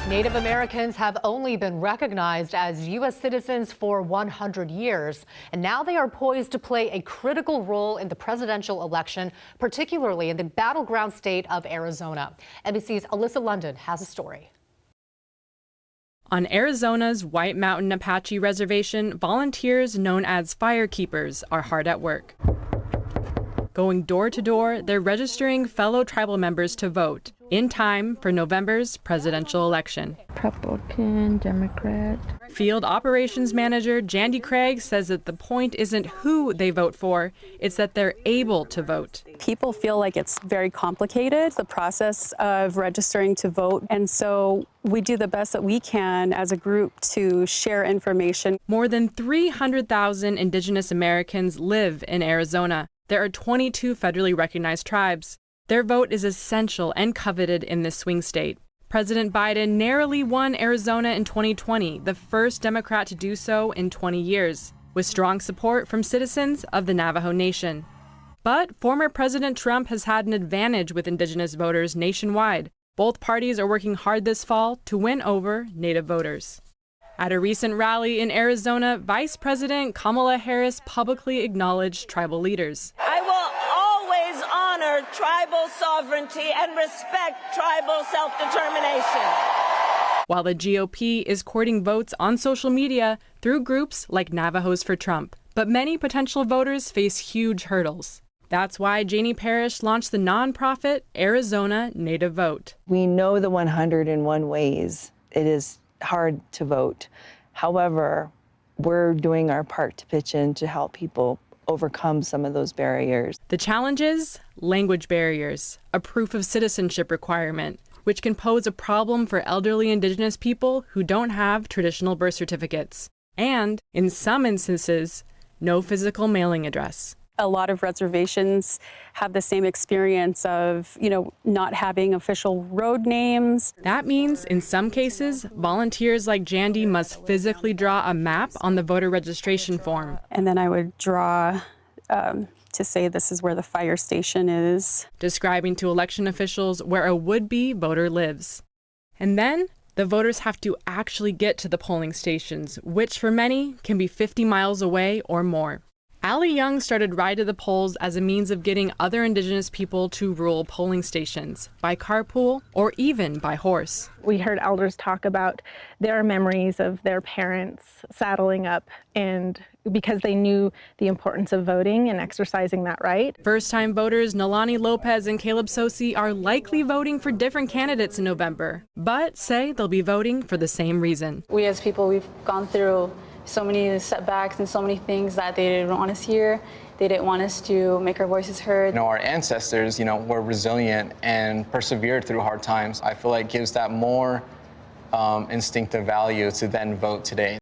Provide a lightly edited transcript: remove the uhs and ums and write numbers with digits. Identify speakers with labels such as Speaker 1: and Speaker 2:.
Speaker 1: Native Americans have only been recognized as U.S. citizens for 100 years, and now they are poised to play a critical role in the presidential election, particularly in the battleground state of Arizona. NBC's Alyssa London has a story.
Speaker 2: On Arizona's White Mountain Apache Reservation, volunteers known as firekeepers are hard at work. Going door to door, they're registering fellow tribal members to vote in time for November's presidential election.
Speaker 3: Republican, Democrat.
Speaker 2: Field Operations Manager Jandy Craig says that the point isn't who they vote for, it's that they're able to vote.
Speaker 4: People feel like it's very complicated, the process of registering to vote, and so we do the best that we can as a group to share information.
Speaker 2: More than 300,000 Indigenous Americans live in Arizona. There are 22 federally recognized tribes. Their vote is essential and coveted in this swing state. President Biden narrowly won Arizona in 2020, the first Democrat to do so in 20 years, with strong support from citizens of the Navajo Nation. But former President Trump has had an advantage with Indigenous voters nationwide. Both parties are working hard this fall to win over Native voters. At a recent rally in Arizona, Vice President Kamala Harris publicly acknowledged tribal leaders.
Speaker 5: I will always honor tribal sovereignty and respect tribal self-determination.
Speaker 2: While the GOP is courting votes on social media through groups like Navajos for Trump. But many potential voters face huge hurdles. That's why Janie Parrish launched the nonprofit Arizona Native Vote.
Speaker 6: We know the 101 ways it is hard to vote. However, we're doing our part to pitch in to help people overcome some of those barriers.
Speaker 2: The challenge is language barriers, a proof of citizenship requirement, which can pose a problem for elderly Indigenous people who don't have traditional birth certificates, and, in some instances, no physical mailing address.
Speaker 4: A lot of reservations have the same experience of, not having official road names.
Speaker 2: That means, in some cases, volunteers like Jandy must physically draw a map on the voter registration form.
Speaker 4: And then I would draw to say this is where the fire station is.
Speaker 2: Describing to election officials where a would-be voter lives. And then, the voters have to actually get to the polling stations, which for many can be 50 miles away or more. Allie Young started Ride to the Polls as a means of getting other Indigenous people to rural polling stations, by carpool or even by horse.
Speaker 3: We heard elders talk about their memories of their parents saddling up, and because they knew the importance of voting and exercising that right.
Speaker 2: First-time voters Nalani Lopez and Caleb Sosi are likely voting for different candidates in November, but say they'll be voting for the same reason.
Speaker 7: We as people, we've gone through so many setbacks and so many things that they didn't want us here. They didn't want us to make our voices heard.
Speaker 8: Our ancestors, were resilient and persevered through hard times. I feel like gives that more instinctive value to then vote today.